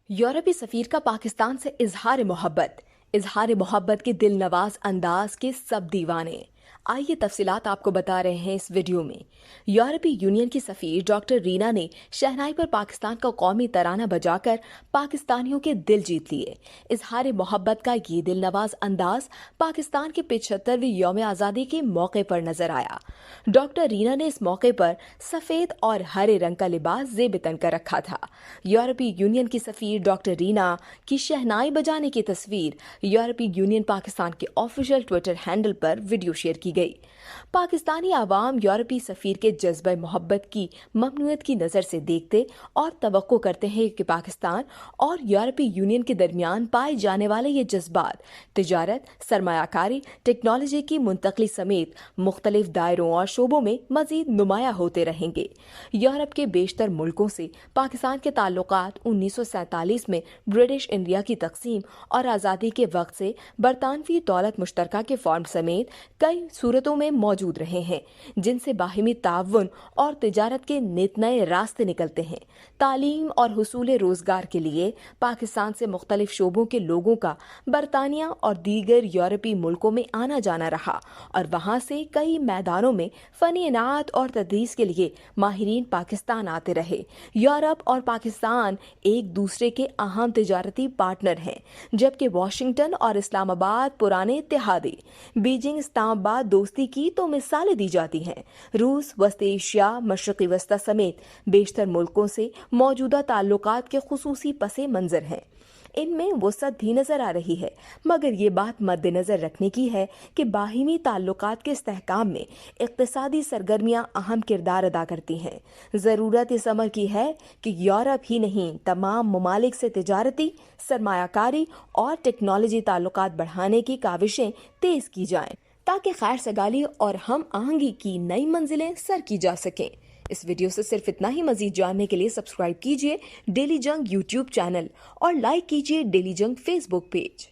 यूरोपीय सफीर का पाकिस्तान से इजहार मोहब्बत के दिल नवाज अंदाज के सब दीवाने। आइए तफसीलात आपको बता रहे हैं इस वीडियो में। यूरोपीय यूनियन की सफीर डॉक्टर रीना ने शहनाई पर पाकिस्तान का कौमी तराना बजाकर पाकिस्तानियों के दिल जीत लिए। इजहार मोहब्बत का ये दिल नवाज अंदाज पाकिस्तान के 75वें यौम आज़ादी के मौके पर नजर आया। डॉक्टर रीना ने इस मौके पर सफेद और हरे रंग का लिबास जेब तन कर रखा था। यूरोपीय यूनियन की सफीर डॉक्टर रीना की शहनाई बजाने की तस्वीर यूरोपीय यूनियन पाकिस्तान के ऑफिशियल ट्विटर हैंडल पर वीडियो शेयर की गई। पाकिस्तानी आवाम यूरोपीय सफीर के जज्बे मोहब्बत की ममनूयत की नज़र से देखते और तवक्को करते हैं कि पाकिस्तान और यूरोपीय यूनियन के दरमियान पाए जाने वाले ये जज्बात तिजारत, सरमायाकारी, टेक्नोलॉजी की मुंतकली समेत मुख्तलिफ दायरों और शोबों में मजीद नुमाया होते रहेंगे। यूरोप के बेशतर मुल्कों से पाकिस्तान के ताल्लुकात 1947 में ब्रिटिश इंडिया की तकसीम और आज़ादी के वक्त से बरतानवी दौलत मुश्तरका के फॉर्म समेत कई सूरतों में मौजूद रहे हैं, जिनसे बाहिमी ताउन और तिजारत के नित नए रास्ते निकलते हैं। तालीम और हुसूल रोजगार के लिए पाकिस्तान से मुख्तलिफ शोबों के लोगों का बरतानिया और दीगर यूरोपीय मुल्कों में आना जाना रहा और वहां से कई मैदानों में फनी इनात और तदरीस के लिए माहिरीन पाकिस्तान आते रहे। यूरोप और पाकिस्तान एक दूसरे के अहम तिजारती पार्टनर हैं, जबकि वाशिंगटन और इस्लामाबाद पुराने इत्तेहादी। बीजिंग इस्लामाबाद दोस्ती की तो मिसालें दी जाती हैं। रूस, वस्त एशिया, मशरक़ी वस्ता समेत बेशतर मुल्कों से मौजूदा ताल्लुकात के खुसूसी पसे मंजर हैं। इनमें वसअत भी नजर आ रही है, मगर ये बात मद्देनजर रखने की है कि बाहिमी ताल्लुकात के इस्तेहकाम में इक़्तिसादी सरगर्मियां अहम किरदार अदा करती हैं। ज़रूरत इस अमर की है कि यूरोप ही नहीं, तमाम ममालिक से तिजारती, सरमायाकारी और टेक्नोलॉजी ताल्लुकात बढ़ाने की काविशें तेज़ की जाएं, ताकि खैर सगाली और हम आहंगी की नई मंजिलें सर की जा सकें। इस वीडियो से सिर्फ इतना ही। मजीद जानने के लिए सब्सक्राइब कीजिए डेली जंग यूट्यूब चैनल और लाइक कीजिए डेली जंग फेसबुक पेज।